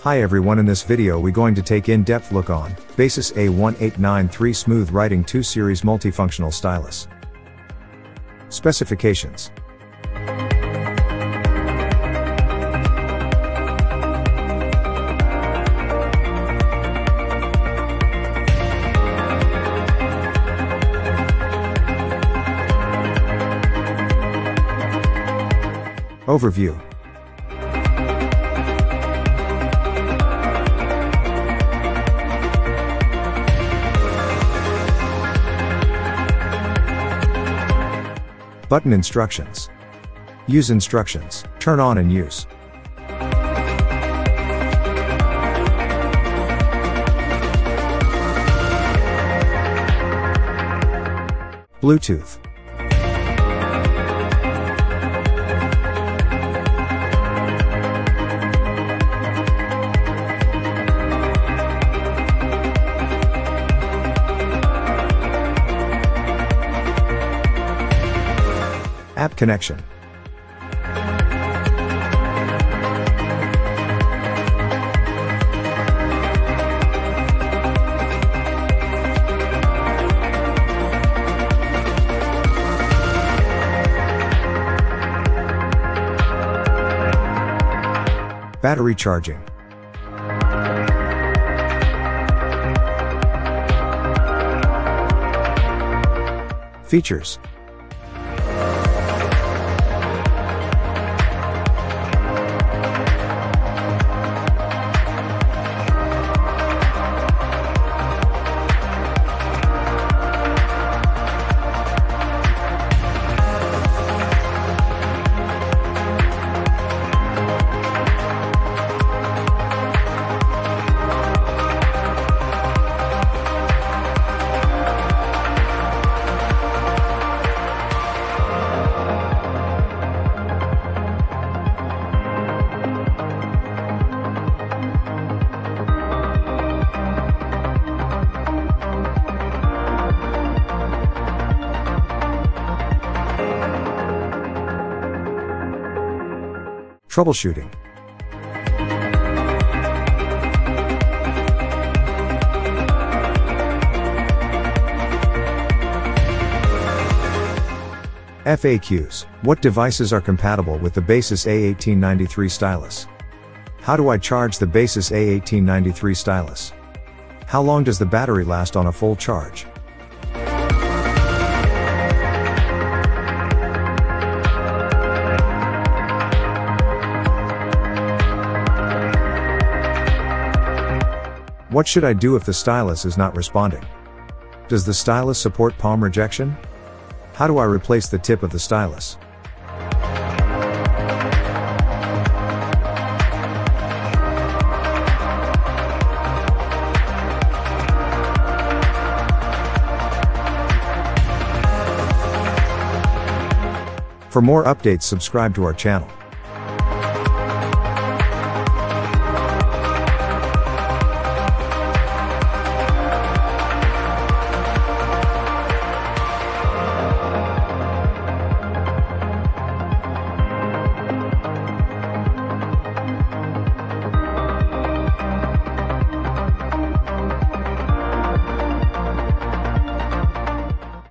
Hi everyone, in this video we going to take in-depth look on Baseus A1893 Smooth Writing 2 Series Multifunctional Stylus. Specifications. Overview. Button instructions. Use instructions. Turn on and use. Bluetooth. App connection. Battery charging. Features. Troubleshooting. FAQs. What devices are compatible with the Baseus A1893 Stylus? How do I charge the Baseus A1893 Stylus? How long does the battery last on a full charge? What should I do if the stylus is not responding? Does the stylus support palm rejection? How do I replace the tip of the stylus? For more updates, subscribe to our channel.